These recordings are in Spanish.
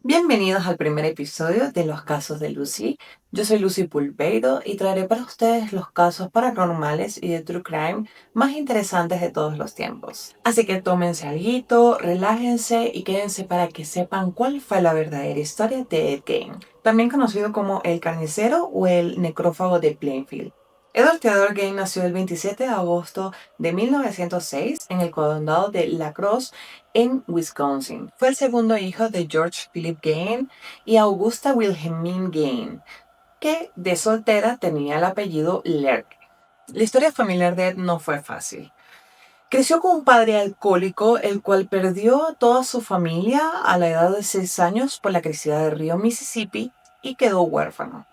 Bienvenidos al primer episodio de Los Casos de Lucy. Yo soy Lucy Pulpeiro y traeré para ustedes los casos paranormales y de true crime más interesantes de todos los tiempos. Así que tómense alguito, relájense y quédense para que sepan cuál fue la verdadera historia de Ed Gein, también conocido como el carnicero o el necrófago de Plainfield. Edward Theodore Gein nació el 27 de agosto de 1906 en el condado de La Crosse, en Wisconsin. Fue el segundo hijo de George Philip Gain y Augusta Wilhelmine Gain, que de soltera tenía el apellido Lerke. La historia familiar de Ed no fue fácil. Creció con un padre alcohólico, el cual perdió a toda su familia a la edad de 6 años por la crecida del río Mississippi y quedó huérfano.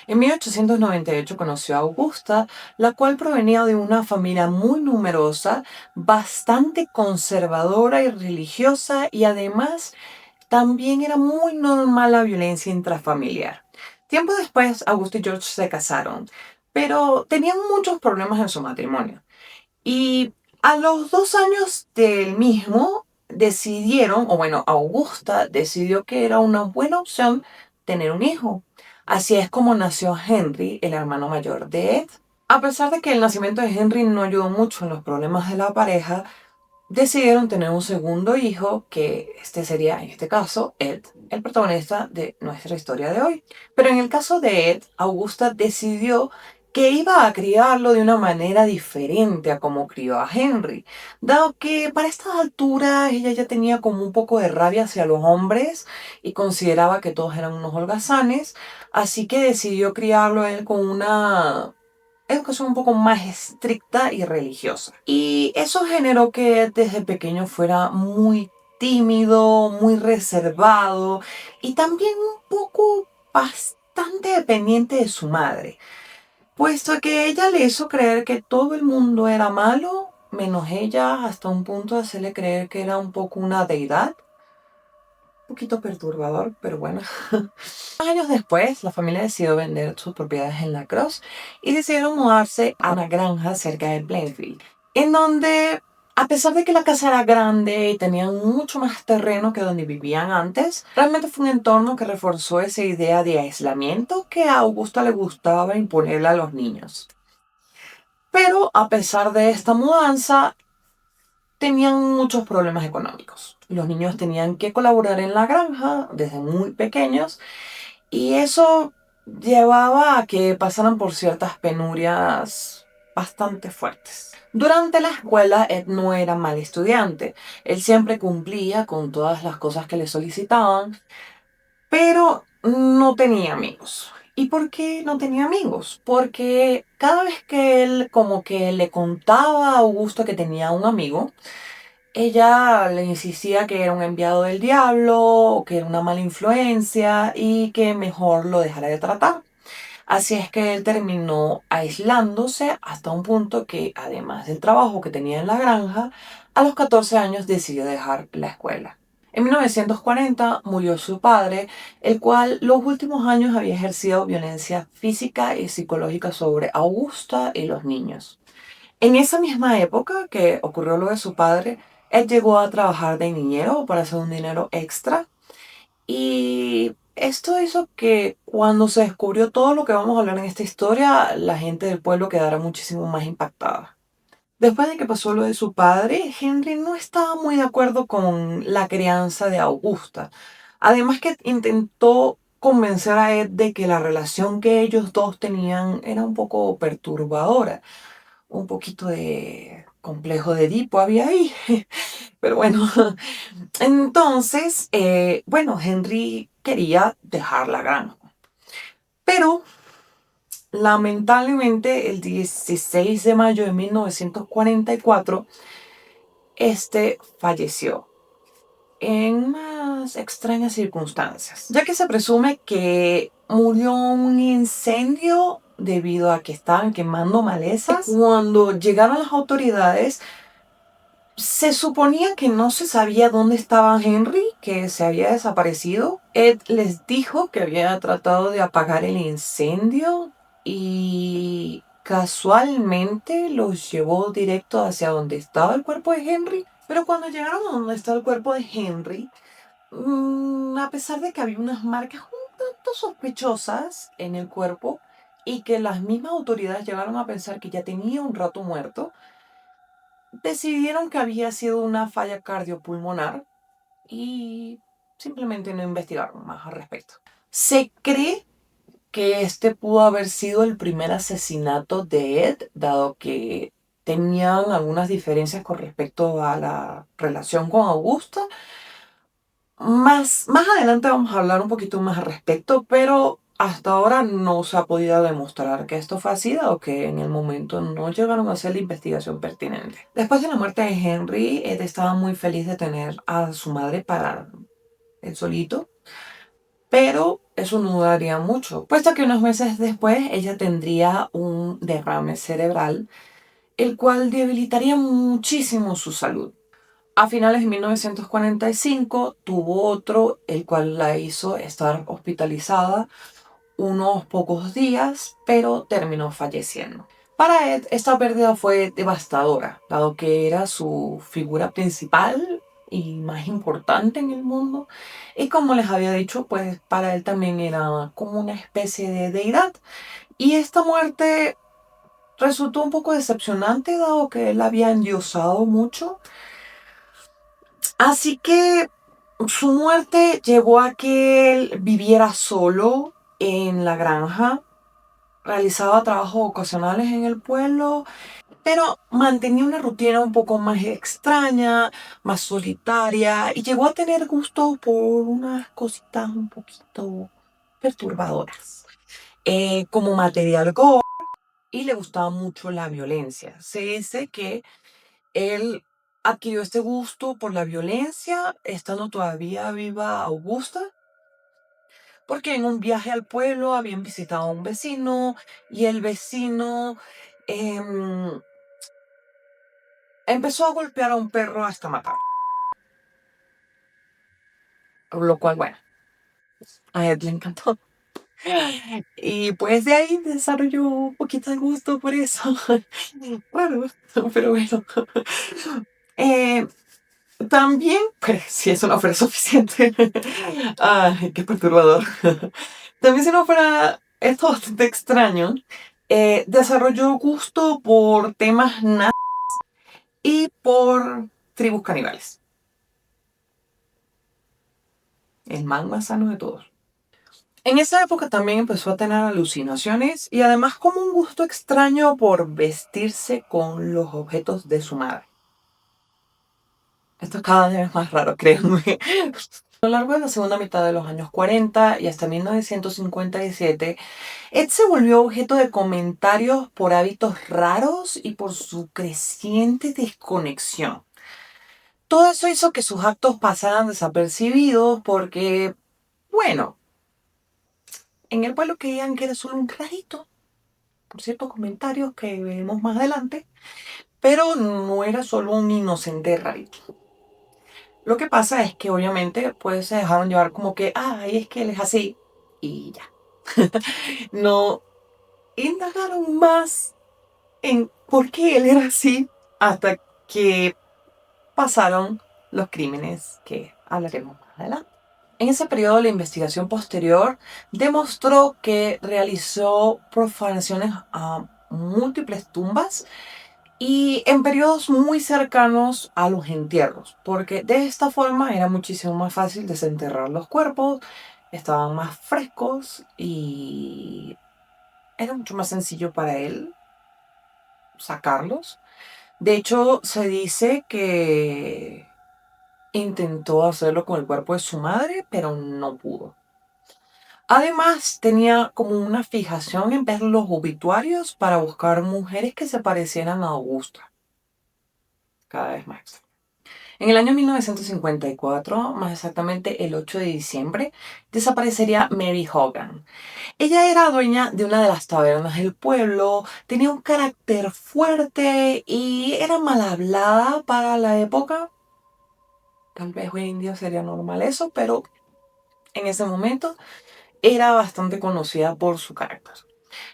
En 1898 conoció a Augusta, la cual provenía de una familia muy numerosa, bastante conservadora y religiosa, y además también era muy normal la violencia intrafamiliar. Tiempo después, Augusta y George se casaron, pero tenían muchos problemas en su matrimonio. Y a los 2 años del mismo decidieron, o bueno, Augusta decidió que era una buena opción tener un hijo. Así es como nació Henry, el hermano mayor de Ed. A pesar de que el nacimiento de Henry no ayudó mucho en los problemas de la pareja, decidieron tener un segundo hijo, que este sería, en este caso, Ed, el protagonista de nuestra historia de hoy. Pero en el caso de Ed, Augusta decidió que iba a criarlo de una manera diferente a como crió a Henry, dado que para estas alturas ella ya tenía como un poco de rabia hacia los hombres y consideraba que todos eran unos holgazanes, así que decidió criarlo él con una educación un poco más estricta y religiosa. Y eso generó que desde pequeño fuera muy tímido, muy reservado y también un poco bastante dependiente de su madre, puesto que ella le hizo creer que todo el mundo era malo, menos ella, hasta un punto de hacerle creer que era un poco una deidad. Un poquito perturbador, pero bueno. Años después, la familia decidió vender sus propiedades en La Crosse y decidieron mudarse a una granja cerca de Plainfield, en donde, a pesar de que la casa era grande y tenían mucho más terreno que donde vivían antes, realmente fue un entorno que reforzó esa idea de aislamiento que a Augusta le gustaba imponerle a los niños. Pero a pesar de esta mudanza, tenían muchos problemas económicos. Los niños tenían que colaborar en la granja desde muy pequeños y eso llevaba a que pasaran por ciertas penurias bastante fuertes. Durante la escuela, Ed no era mal estudiante. Él siempre cumplía con todas las cosas que le solicitaban, pero no tenía amigos. ¿Y por qué no tenía amigos? Porque cada vez que él como que le contaba a Augusto que tenía un amigo, ella le insistía que era un enviado del diablo, o que era una mala influencia y que mejor lo dejara de tratar. Así es que él terminó aislándose hasta un punto que, además del trabajo que tenía en la granja, a los 14 años decidió dejar la escuela. En 1940 murió su padre, el cual los últimos años había ejercido violencia física y psicológica sobre Augusta y los niños. En esa misma época que ocurrió lo de su padre, él llegó a trabajar de niñero para hacer un dinero extra y esto hizo que cuando se descubrió todo lo que vamos a hablar en esta historia, la gente del pueblo quedara muchísimo más impactada. Después de que pasó lo de su padre, Henry no estaba muy de acuerdo con la crianza de Augusta. Además que intentó convencer a Ed de que la relación que ellos dos tenían era un poco perturbadora, un poquito de complejo de Edipo había ahí. Pero bueno, entonces, bueno, Henry quería dejar la granja. Pero lamentablemente el 16 de mayo de 1944, este falleció en unas extrañas circunstancias, ya que se presume que murió en un incendio debido a que estaban quemando malezas. Cuando llegaron las autoridades, se suponía que no se sabía dónde estaba Henry, que se había desaparecido. Ed les dijo que había tratado de apagar el incendio y casualmente los llevó directo hacia donde estaba el cuerpo de Henry. Pero cuando llegaron a donde estaba el cuerpo de Henry, A pesar de que había unas marcas un tanto sospechosas en el cuerpo y que las mismas autoridades llegaron a pensar que ya tenía un rato muerto, decidieron que había sido una falla cardiopulmonar y simplemente no investigaron más al respecto. Se cree que este pudo haber sido el primer asesinato de Ed, dado que tenían algunas diferencias con respecto a la relación con Augusta. Más adelante vamos a hablar un poquito más al respecto, pero hasta ahora no se ha podido demostrar que esto fue así, dado que en el momento no llegaron a hacer la investigación pertinente. Después de la muerte de Henry, Ed estaba muy feliz de tener a su madre para él solito, pero eso no duraría mucho, puesto que unos meses después ella tendría un derrame cerebral, el cual debilitaría muchísimo su salud. A finales de 1945 tuvo otro, el cual la hizo estar hospitalizada unos pocos días, pero terminó falleciendo. Para Ed, esta pérdida fue devastadora, dado que era su figura principal y más importante en el mundo. Y como les había dicho, pues para él también era como una especie de deidad. Y esta muerte resultó un poco decepcionante, dado que él había endiosado mucho. Así que su muerte llevó a que él viviera solo en la granja, realizaba trabajos ocasionales en el pueblo, pero mantenía una rutina un poco más extraña, más solitaria y llegó a tener gusto por unas cositas un poquito perturbadoras, como material gore, y le gustaba mucho la violencia. Se dice que él adquirió este gusto por la violencia estando todavía viva Augusta, porque en un viaje al pueblo habían visitado a un vecino y el vecino em, empezó a golpear a un perro hasta matar. Lo cual, bueno, a Ed le encantó. Y pues de ahí desarrolló un poquito de gusto por eso. Bueno, pero bueno. Eh, También, pues si eso no fuera suficiente. Ay, qué perturbador. También si no fuera esto bastante extraño, desarrolló gusto por temas nazis y por tribus caníbales. El man más sano de todos. En esa época también empezó a tener alucinaciones y además como un gusto extraño por vestirse con los objetos de su madre. Esto es cada vez más raro, créanme. A lo largo de la segunda mitad de los años 40 y hasta 1957, Ed se volvió objeto de comentarios por hábitos raros y por su creciente desconexión. Todo eso hizo que sus actos pasaran desapercibidos porque, bueno, en el pueblo creían que era solo un rarito, por ciertos comentarios que veremos más adelante, pero no era solo un inocente rarito. Lo que pasa es que obviamente pues se dejaron llevar como que, ay, es que él es así y ya. No indagaron más en por qué él era así hasta que pasaron los crímenes que hablaremos más adelante. En ese periodo, la investigación posterior demostró que realizó profanaciones a múltiples tumbas y en periodos muy cercanos a los entierros, porque de esta forma era muchísimo más fácil desenterrar los cuerpos, estaban más frescos y era mucho más sencillo para él sacarlos. De hecho, se dice que intentó hacerlo con el cuerpo de su madre, pero no pudo. Además, tenía como una fijación en ver los obituarios para buscar mujeres que se parecieran a Augusta, cada vez más. En el año 1954, más exactamente el 8 de diciembre, desaparecería Mary Hogan. Ella era dueña de una de las tabernas del pueblo, tenía un carácter fuerte y era mal hablada para la época. Tal vez hoy en día sería normal eso, pero en ese momento era bastante conocida por su carácter.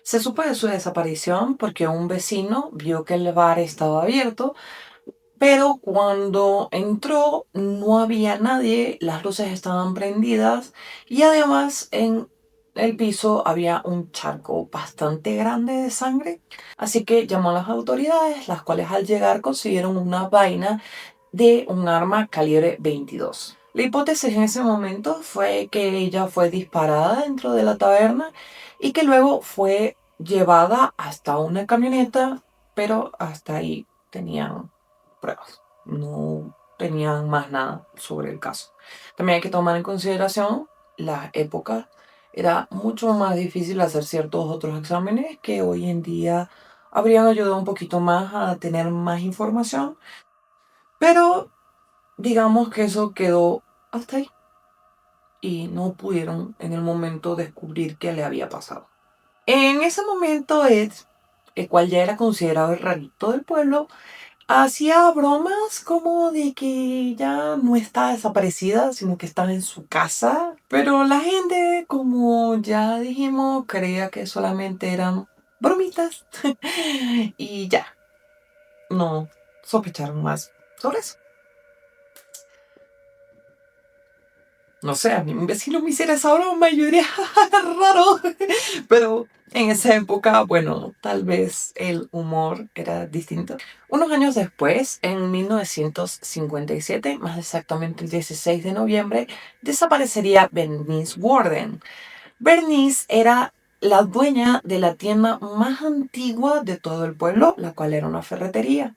Se supo de su desaparición porque un vecino vio que el bar estaba abierto, Pero cuando entró no había nadie, las luces estaban prendidas y además en el piso había un charco bastante grande de sangre. Así que llamó a las autoridades, las cuales al llegar consiguieron una vaina de un arma calibre 22. La hipótesis en ese momento fue que ella fue disparada dentro de la taberna y que luego fue llevada hasta una camioneta, pero hasta ahí tenían pruebas. No tenían más nada sobre el caso. También hay que tomar en consideración las épocas. Era mucho más difícil hacer ciertos otros exámenes que hoy en día habrían ayudado un poquito más a tener más información, pero digamos que eso quedó hasta ahí y no pudieron en el momento descubrir qué le había pasado. En ese momento Ed, el cual ya era considerado el rarito del pueblo, hacía bromas como de que ya no está desaparecida, sino que estaba en su casa. Pero la gente, como ya dijimos, creía que solamente eran bromitas y ya, no sospecharon más sobre eso. No sé, a mí un vecino me hiciera esa broma y yo diría, raro. Pero en esa época, bueno, tal vez el humor era distinto. Unos años después, en 1957, más exactamente el 16 de noviembre, desaparecería Bernice Warden. Bernice era la dueña de la tienda más antigua de todo el pueblo, la cual era una ferretería.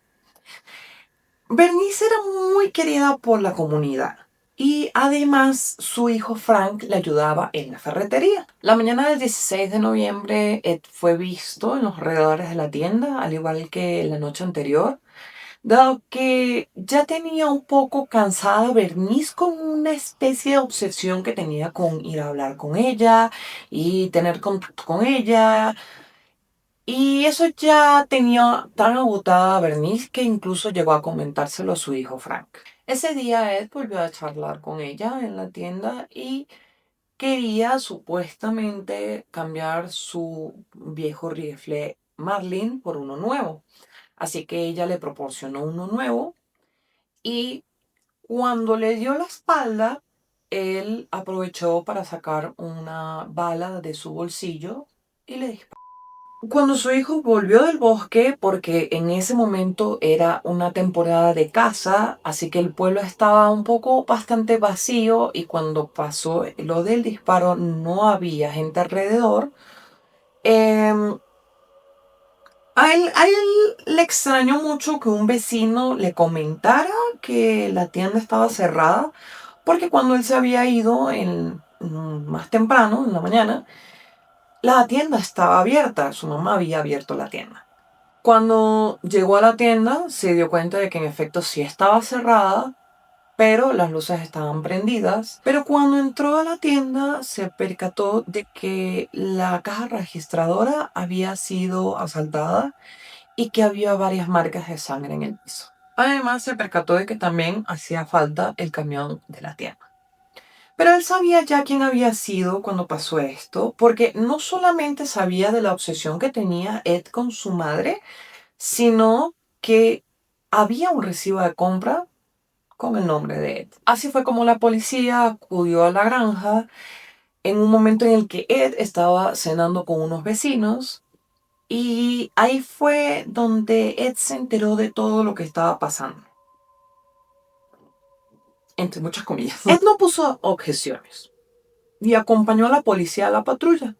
Bernice era muy querida por la comunidad y además su hijo Frank le ayudaba en la ferretería. La mañana del 16 de noviembre Ed fue visto en los alrededores de la tienda, al igual que la noche anterior, dado que ya tenía un poco cansada Bernice con una especie de obsesión que tenía con ir a hablar con ella y tener contacto con ella. Y eso ya tenía tan agotada a Bernice que incluso llegó a comentárselo a su hijo Frank. Ese día Ed volvió a charlar con ella en la tienda y quería supuestamente cambiar su viejo rifle Marlin por uno nuevo. Así que ella le proporcionó uno nuevo y cuando le dio la espalda, él aprovechó para sacar una bala de su bolsillo y le disparó. Cuando su hijo volvió del bosque, porque en ese momento era una temporada de caza, así que el pueblo estaba un poco bastante vacío y cuando pasó lo del disparo no había gente alrededor. em, a él le extrañó mucho que un vecino le comentara que la tienda estaba cerrada, porque cuando él se había ido más temprano, en la mañana, la tienda estaba abierta, su mamá había abierto la tienda. Cuando llegó a la tienda, se dio cuenta de que en efecto sí estaba cerrada, pero las luces estaban prendidas. Pero cuando entró a la tienda, se percató de que la caja registradora había sido asaltada y que había varias marcas de sangre en el piso. Además, se percató de que también hacía falta el camión de la tienda. Pero él sabía ya quién había sido cuando pasó esto, porque no solamente sabía de la obsesión que tenía Ed con su madre, sino que había un recibo de compra con el nombre de Ed. Así fue como la policía acudió a la granja en un momento en el que Ed estaba cenando con unos vecinos y ahí fue donde Ed se enteró de todo lo que estaba pasando. Entre muchas comillas. Ed no puso objeciones y acompañó a la policía a la patrulla.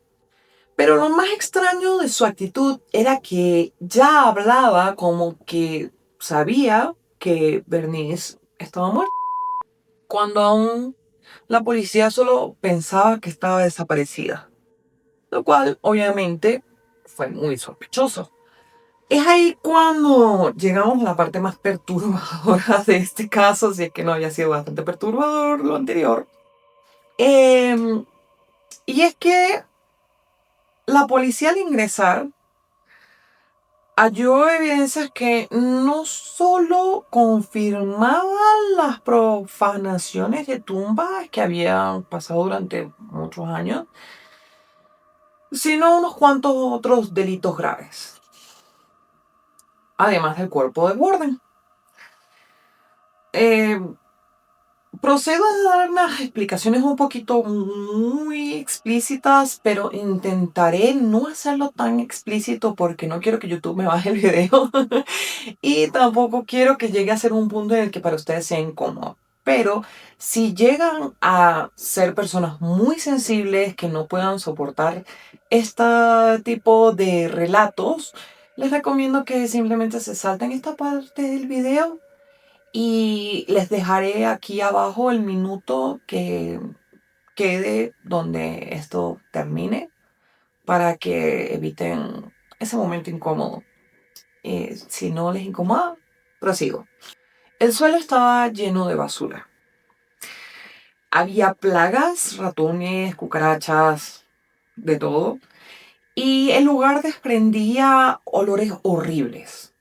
Pero lo más extraño de su actitud era que ya hablaba como que sabía que Bernice estaba muerta, cuando aún la policía solo pensaba que estaba desaparecida, lo cual obviamente fue muy sospechoso. Es ahí cuando llegamos a la parte más perturbadora de este caso, si es que no había sido bastante perturbador lo anterior. Y es que la policía al ingresar halló evidencias que no solo confirmaban las profanaciones de tumbas que habían pasado durante muchos años, sino unos cuantos otros delitos graves, además del cuerpo de Borden. Eh, Procedo a dar unas explicaciones un poquito muy explícitas, pero intentaré no hacerlo tan explícito porque no quiero que YouTube me baje el video y tampoco quiero que llegue a ser un punto en el que para ustedes sea incómodo. Pero si llegan a ser personas muy sensibles que no puedan soportar este tipo de relatos, les recomiendo que simplemente se salten esta parte del video y les dejaré aquí abajo el minuto que quede donde esto termine para que eviten ese momento incómodo. Si no les incomoda, prosigo. El suelo estaba lleno de basura. Había plagas, ratones, cucarachas, de todo. Y el lugar desprendía olores horribles.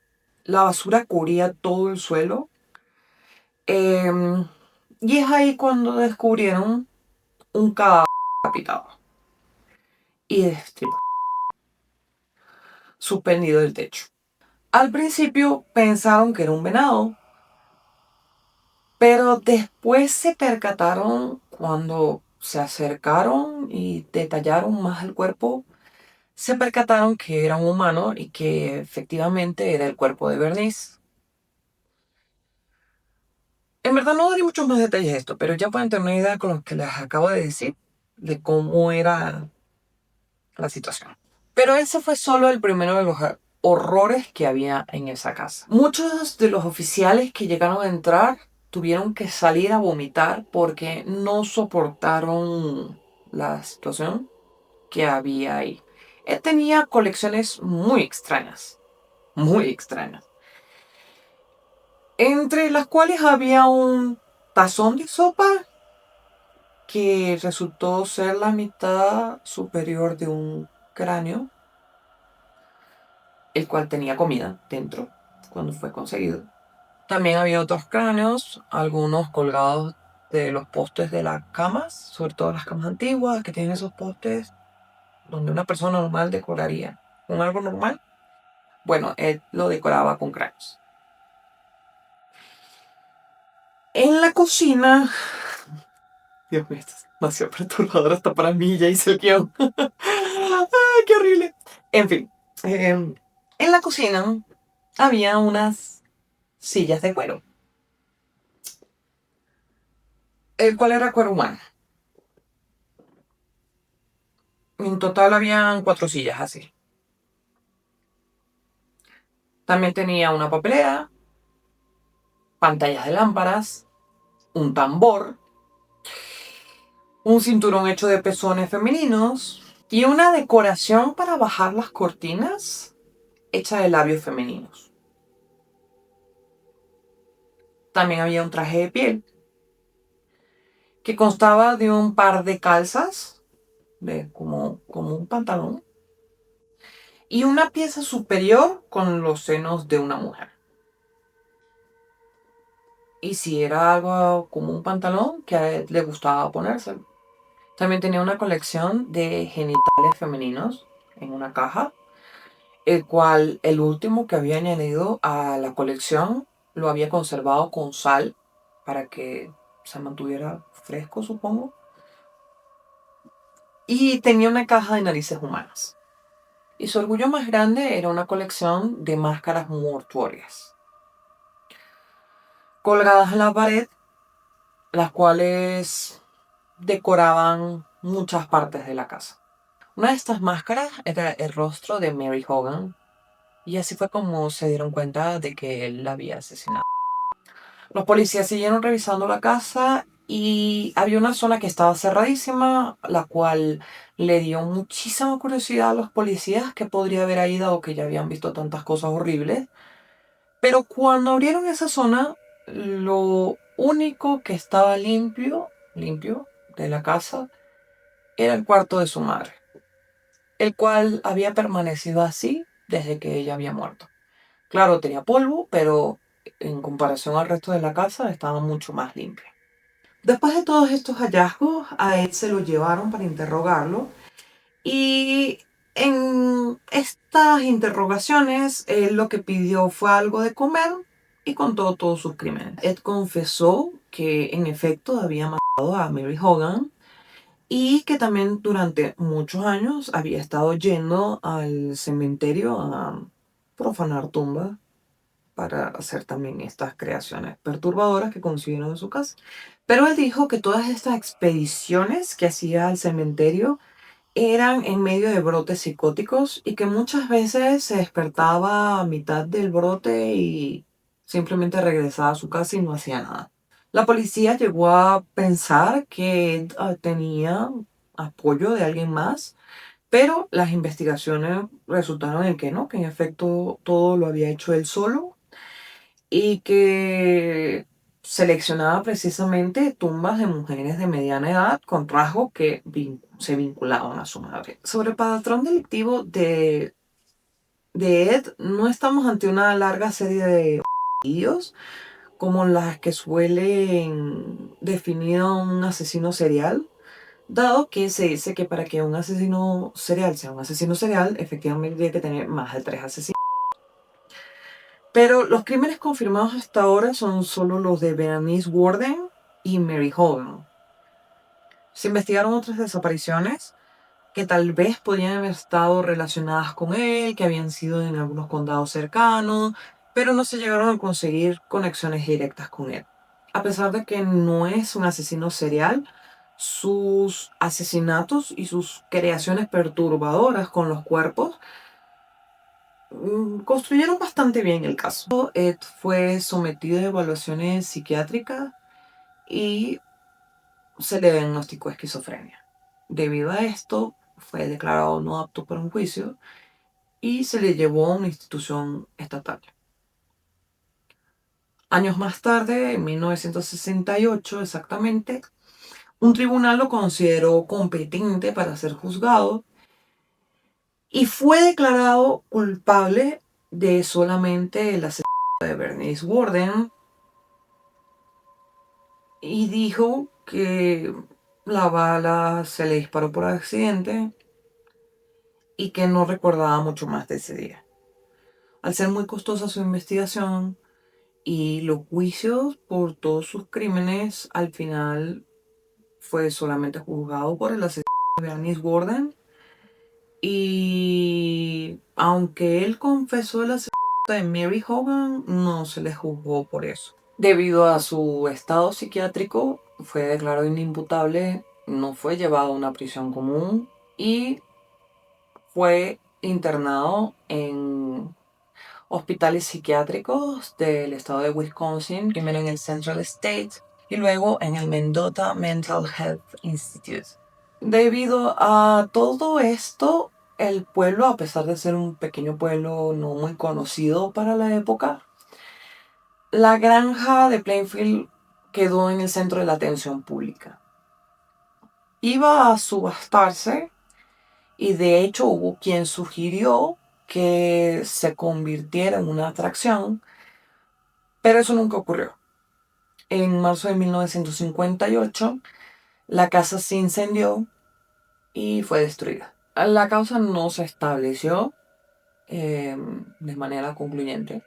La basura cubría todo el suelo. Em, y es ahí cuando descubrieron un cadáver decapitado y destripado, suspendido del techo. Al principio pensaron que era un venado, pero después se percataron cuando se acercaron y detallaron más el cuerpo, se percataron que era un humano y que efectivamente era el cuerpo de Bernice. En verdad no daré muchos más detalles de esto, pero ya pueden tener una idea con lo que les acabo de decir de cómo era la situación. Pero ese fue solo el primero de los horrores que había en esa casa. Muchos de los oficiales que llegaron a entrar tuvieron que salir a vomitar porque no soportaron la situación que había ahí. Él tenía colecciones muy extrañas, muy extrañas, entre las cuales había un tazón de sopa que resultó ser la mitad superior de un cráneo, el cual tenía comida dentro cuando fue conseguido. También había otros cráneos, algunos colgados de los postes de las camas, sobre todo las camas antiguas que tienen esos postes donde una persona normal decoraría con algo normal. Bueno, él lo decoraba con cráneos. En la cocina, Dios mío, esto es demasiado perturbador hasta para mí, ya hice el guión. ¡Ay, qué horrible! En fin, en la cocina había unas sillas de cuero, el cual era cuero humano. En total habían 4 sillas así. También tenía una papelera, pantallas de lámparas, un tambor, un cinturón hecho de pezones femeninos y una decoración para bajar las cortinas hecha de labios femeninos. También había un traje de piel que constaba de un par de calzas, como un pantalón, y una pieza superior con los senos de una mujer. Y si era algo como un pantalón que a él le gustaba ponerse. También tenía una colección de genitales femeninos en una caja, el cual el último que había añadido a la colección lo había conservado con sal para que se mantuviera fresco, supongo. Y tenía una caja de narices humanas. Y su orgullo más grande era una colección de máscaras mortuorias, colgadas en la pared, las cuales decoraban muchas partes de la casa. Una de estas máscaras era el rostro de Mary Hogan, y así fue como se dieron cuenta de que él la había asesinado. Los policías siguieron revisando la casa y había una zona que estaba cerradísima, la cual le dio muchísima curiosidad a los policías que podría haber ahí dado que ya habían visto tantas cosas horribles. Pero cuando abrieron esa zona, lo único que estaba limpio de la casa, era el cuarto de su madre, el cual había permanecido así desde que ella había muerto. Claro, tenía polvo, pero en comparación al resto de la casa estaba mucho más limpia. Después de todos estos hallazgos, a él se lo llevaron para interrogarlo y en estas interrogaciones él lo que pidió fue algo de comer y contó todos sus crímenes. Ed confesó que en efecto había matado a Mary Hogan y que también durante muchos años había estado yendo al cementerio a profanar tumbas para hacer también estas creaciones perturbadoras que consiguieron en su casa. Pero él dijo que todas estas expediciones que hacía al cementerio eran en medio de brotes psicóticos y que muchas veces se despertaba a mitad del brote y simplemente regresaba a su casa y no hacía nada. La policía llegó a pensar que tenía apoyo de alguien más, pero las investigaciones resultaron en que no, que en efecto todo lo había hecho él solo y que seleccionaba precisamente tumbas de mujeres de mediana edad con rasgos que se vinculaban a su madre. Sobre el patrón delictivo de Ed, no estamos ante una larga serie de homicidios como las que suelen definir a un asesino serial, dado que se dice que para que un asesino serial sea un asesino serial, efectivamente tiene que tener más de 3 asesinos. Pero los crímenes confirmados hasta ahora son solo los de Bernice Worden y Mary Hogan. Se investigaron otras desapariciones que tal vez podían haber estado relacionadas con él, que habían sido en algunos condados cercanos, pero no se llegaron a conseguir conexiones directas con él. A pesar de que no es un asesino serial, sus asesinatos y sus creaciones perturbadoras con los cuerpos construyeron bastante bien el caso. Ed fue sometido a evaluaciones psiquiátricas y se le diagnosticó esquizofrenia. Debido a esto, fue declarado no apto para un juicio y se le llevó a una institución estatal. Años más tarde, en 1968 exactamente, un tribunal lo consideró competente para ser juzgado y fue declarado culpable de solamente el asesinato de Bernice Worden y dijo que la bala se le disparó por accidente y que no recordaba mucho más de ese día. Al ser muy costosa su investigación y los juicios por todos sus crímenes, al final fue solamente juzgado por el asesinato de Bernice Worden. Y aunque él confesó el asesinato de Mary Hogan, no se le juzgó por eso. Debido a su estado psiquiátrico, fue declarado inimputable, no fue llevado a una prisión común y fue internado en hospitales psiquiátricos del estado de Wisconsin, primero en el Central State y luego en el Mendota Mental Health Institute. Debido a todo esto, el pueblo, a pesar de ser un pequeño pueblo no muy conocido para la época, la granja de Plainfield quedó en el centro de la atención pública. Iba a subastarse y de hecho hubo quien sugirió que se convirtiera en una atracción, pero eso nunca ocurrió. En marzo de 1958, la casa se incendió y fue destruida. La causa no se estableció de manera concluyente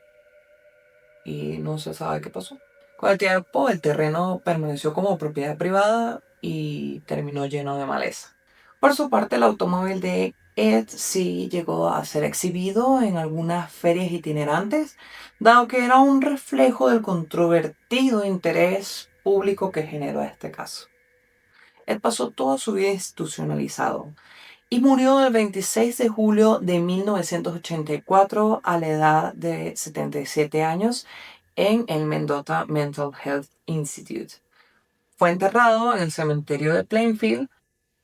y no se sabe qué pasó. Con el tiempo, el terreno permaneció como propiedad privada y terminó lleno de maleza. Por su parte, el automóvil de Ed sí llegó a ser exhibido en algunas ferias itinerantes, dado que era un reflejo del controvertido interés público que generó este caso. Ed pasó toda su vida institucionalizado y murió el 26 de julio de 1984 a la edad de 77 años en el Mendota Mental Health Institute. Fue enterrado en el cementerio de Plainfield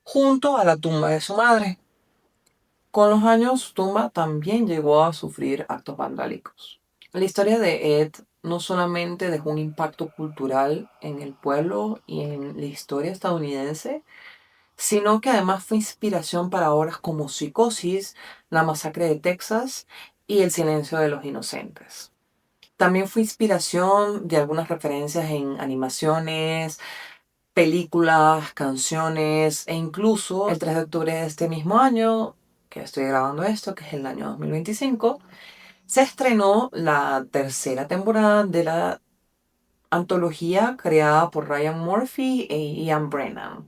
junto a la tumba de su madre. Con los años, su tumba también llegó a sufrir actos vandálicos. La historia de Ed no solamente dejó un impacto cultural en el pueblo y en la historia estadounidense, sino que además fue inspiración para obras como Psicosis, La masacre de Texas y El silencio de los inocentes. También fue inspiración de algunas referencias en animaciones, películas, canciones e incluso el 3 de octubre de este mismo año, que estoy grabando esto, que es el año 2025, se estrenó la tercera temporada de la antología creada por Ryan Murphy e Ian Brennan.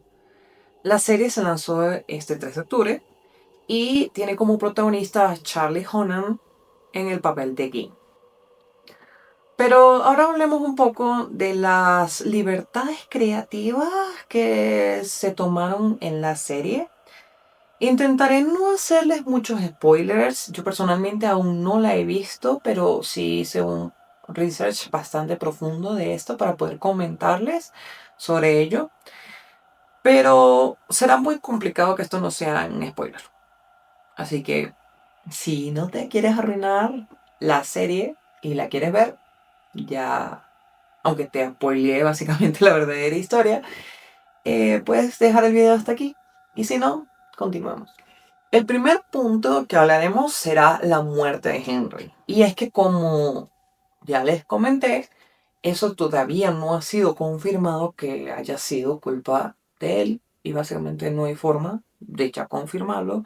La serie se lanzó este 3 de octubre y tiene como protagonista a Charlie Hunnam en el papel de Ging. Pero ahora hablemos un poco de las libertades creativas que se tomaron en la serie. Intentaré no hacerles muchos spoilers. Yo personalmente aún no la he visto, pero sí hice un research bastante profundo de esto para poder comentarles sobre ello. Pero será muy complicado que esto no sea un spoiler. Así que si no te quieres arruinar la serie y la quieres ver, ya, aunque te spoileé básicamente la verdadera historia, puedes dejar el video hasta aquí. Y si no, continuamos. El primer punto que hablaremos será la muerte de Henry. Y es que como ya les comenté, eso todavía no ha sido confirmado que haya sido culpa de él. Y básicamente no hay forma de ya confirmarlo.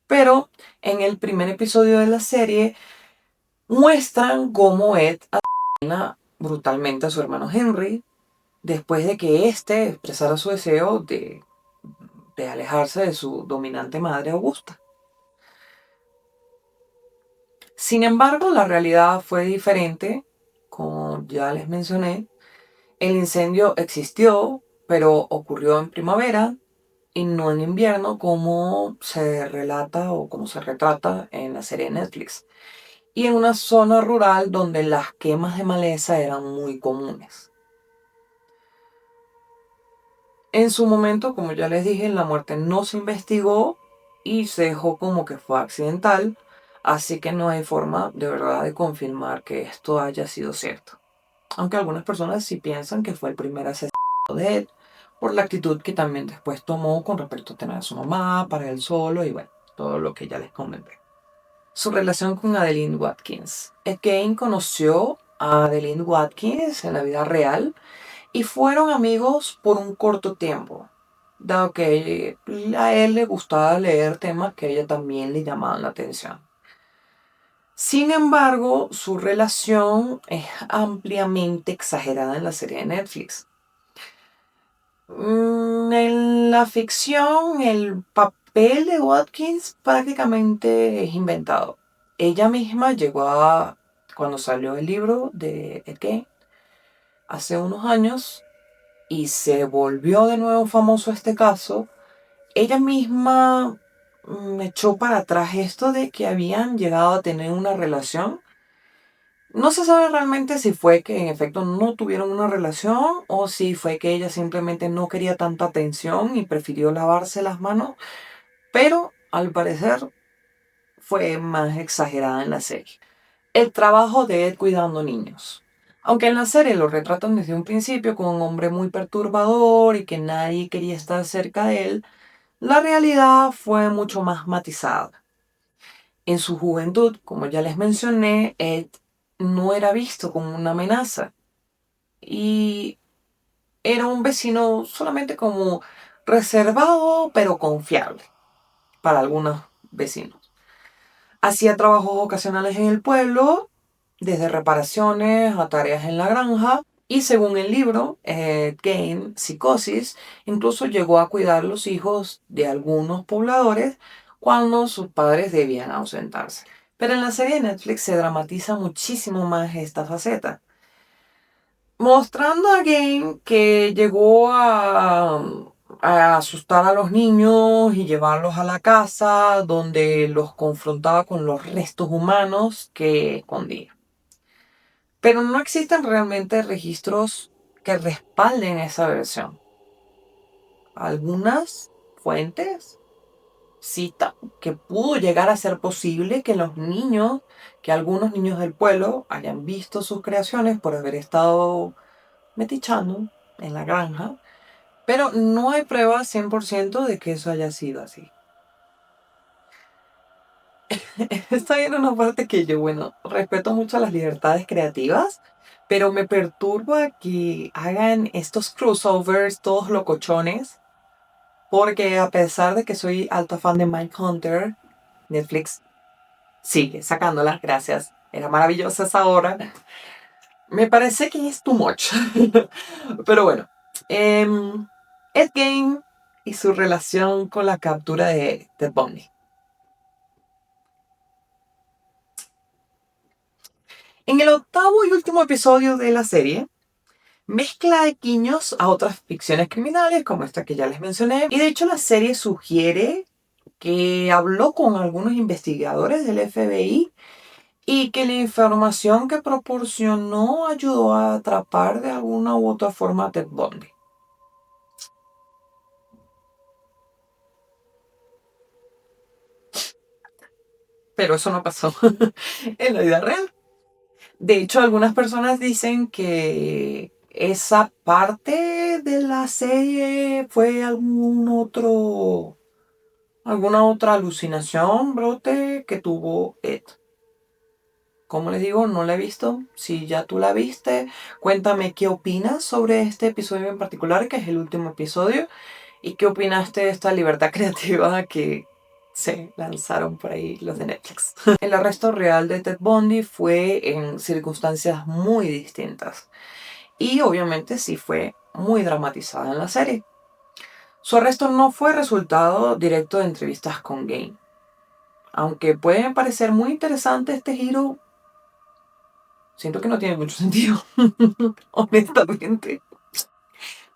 Pero en el primer episodio de la serie muestran cómo Ed asesina brutalmente a su hermano Henry después de que éste expresara su deseo de alejarse de su dominante madre Augusta. Sin embargo, la realidad fue diferente. Como ya les mencioné, el incendio existió, pero ocurrió en primavera y no en invierno como se relata o como se retrata en la serie de Netflix. Y en una zona rural donde las quemas de maleza eran muy comunes. En su momento, como ya les dije, la muerte no se investigó y se dejó como que fue accidental, así que no hay forma de verdad de confirmar que esto haya sido cierto. Aunque algunas personas sí piensan que fue el primer asesinato de él, por la actitud que también después tomó con respecto a tener a su mamá, para él solo y bueno, todo lo que ya les comenté. Su relación con Adeline Watkins. Kane conoció a Adeline Watkins en la vida real y fueron amigos por un corto tiempo, dado que a él le gustaba leer temas que a ella también le llamaban la atención. Sin embargo, su relación es ampliamente exagerada en la serie de Netflix. En la ficción, el papel de Watkins prácticamente es inventado. Ella misma llegó a, cuando salió el libro de Ed Gein, hace unos años, y se volvió de nuevo famoso este caso, ella misma echó para atrás esto de que habían llegado a tener una relación. No se sabe realmente si fue que en efecto no tuvieron una relación o si fue que ella simplemente no quería tanta atención y prefirió lavarse las manos, pero al parecer fue más exagerada en la serie. El trabajo de Ed cuidando niños. Aunque en la serie lo retratan desde un principio como un hombre muy perturbador y que nadie quería estar cerca de él, la realidad fue mucho más matizada. En su juventud, como ya les mencioné, Ed no era visto como una amenaza y era un vecino solamente como reservado pero confiable para algunos vecinos. Hacía trabajos ocasionales en el pueblo, desde reparaciones a tareas en la granja, y según el libro, Game, Psicosis, incluso llegó a cuidar los hijos de algunos pobladores cuando sus padres debían ausentarse. Pero en la serie de Netflix se dramatiza muchísimo más esta faceta, mostrando a Game que llegó a asustar a los niños y llevarlos a la casa donde los confrontaba con los restos humanos que escondía. Pero no existen realmente registros que respalden esa versión. Algunas fuentes citan que pudo llegar a ser posible que que algunos niños del pueblo hayan visto sus creaciones por haber estado metichando en la granja, pero no hay pruebas 100% de que eso haya sido así. Está bien una parte que yo, bueno, respeto mucho las libertades creativas, pero me perturba que hagan estos crossovers todos locochones, porque a pesar de que soy alta fan de Mindhunter, Netflix Sigue sacándolas, gracias. Era maravillosa esa hora. Me parece que es too much. Pero bueno. Ed Gein y su relación con la captura de Ted Bundy. En el octavo y último episodio de la serie, mezcla de guiños a otras ficciones criminales, como esta que ya les mencioné. Y de hecho la serie sugiere que habló con algunos investigadores del FBI y que la información que proporcionó ayudó a atrapar de alguna u otra forma a Ted Bundy. Pero eso no pasó en la vida real. De hecho, algunas personas dicen que esa parte de la serie fue alguna otra alucinación, brote que tuvo Ed. Como les digo, no la he visto. Si ya tú la viste, cuéntame qué opinas sobre este episodio en particular, que es el último episodio, y qué opinaste de esta libertad creativa que se lanzaron por ahí los de Netflix. El arresto real de Ted Bundy fue en circunstancias muy distintas y obviamente sí fue muy dramatizada en la serie. Su arresto no fue resultado directo de entrevistas con Game. Aunque puede parecer muy interesante este giro, siento que no tiene mucho sentido, honestamente.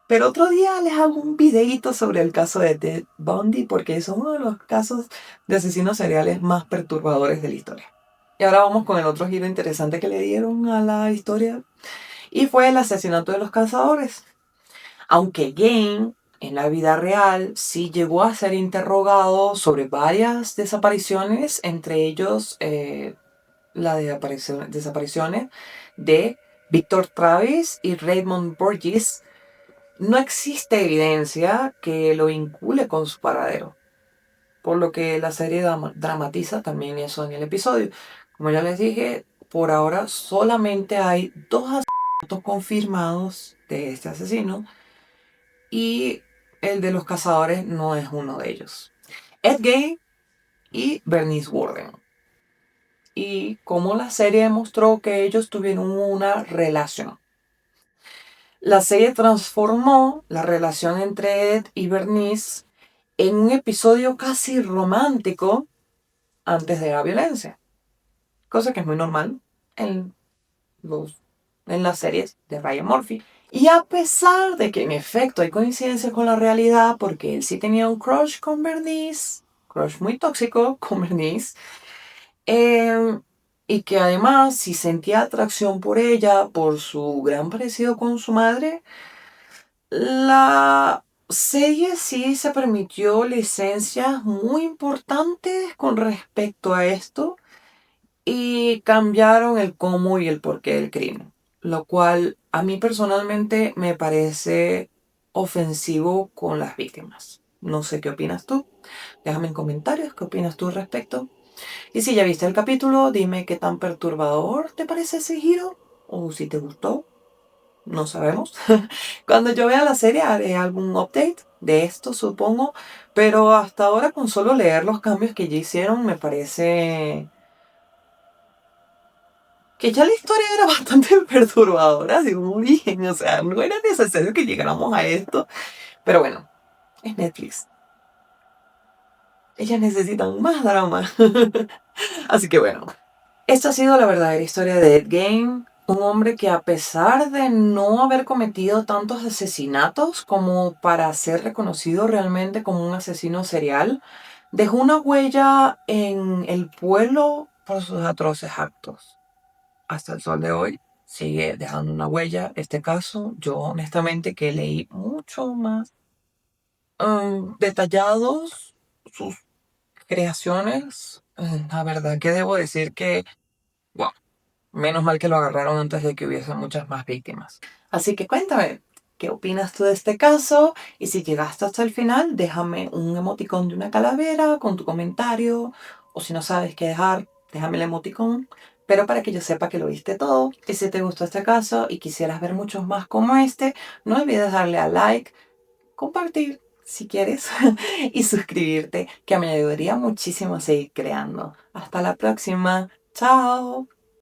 Pero otro día les hago un videíto sobre el caso de Ted Bundy porque es uno de los casos de asesinos seriales más perturbadores de la historia. Y ahora vamos con el otro giro interesante que le dieron a la historia y fue el asesinato de los cazadores. Aunque Game en la vida real sí llegó a ser interrogado sobre varias desapariciones, entre ellos las desapariciones de Victor Travis y Raymond Burgess, no existe evidencia que lo vincule con su paradero, por lo que la serie dramatiza también eso en el episodio. Como ya les dije, por ahora solamente hay 2 asesinatos confirmados de este asesino y el de los cazadores no es uno de ellos. Ed Gein y Bernice Warden. Y como la serie demostró que ellos tuvieron una relación. La serie transformó la relación entre Ed y Bernice en un episodio casi romántico antes de la violencia, cosa que es muy normal en, los, en las series de Ryan Murphy. Y a pesar de que en efecto hay coincidencias con la realidad, porque él sí tenía un crush con Bernice, crush muy tóxico con Bernice, eh, y que además sí sentía atracción por ella, por su gran parecido con su madre, la serie sí se permitió licencias muy importantes con respecto a esto y cambiaron el cómo y el porqué del crimen, lo cual a mí personalmente me parece ofensivo con las víctimas. No sé qué opinas tú. Déjame en comentarios qué opinas tú al respecto. Y si ya viste el capítulo, dime qué tan perturbador te parece ese giro o si te gustó. No sabemos. Cuando yo vea la serie haré algún update de esto, supongo. Pero hasta ahora con solo leer los cambios que ya hicieron me parece que ya la historia era bastante perturbadora de un origen. O sea, no era necesario que llegáramos a esto. Pero bueno, es Netflix. Ellas necesitan más drama. Así que bueno, esta ha sido la verdadera historia de Ed Gein, un hombre que a pesar de no haber cometido tantos asesinatos como para ser reconocido realmente como un asesino serial, dejó una huella en el pueblo por sus atroces actos. Hasta el sol de hoy sigue dejando una huella. Este caso, yo honestamente que leí mucho más detallados sus creaciones, la verdad que debo decir que, wow, menos mal que lo agarraron antes de que hubiese muchas más víctimas. Así que cuéntame, ¿qué opinas tú de este caso? Y si llegaste hasta el final, déjame un emoticón de una calavera con tu comentario. O si no sabes qué dejar, déjame el emoticón. Pero para que yo sepa que lo viste todo. Y si te gustó este caso y quisieras ver muchos más como este, no olvides darle a like, compartir si quieres, y suscribirte, que me ayudaría muchísimo a seguir creando. Hasta la próxima. Chao.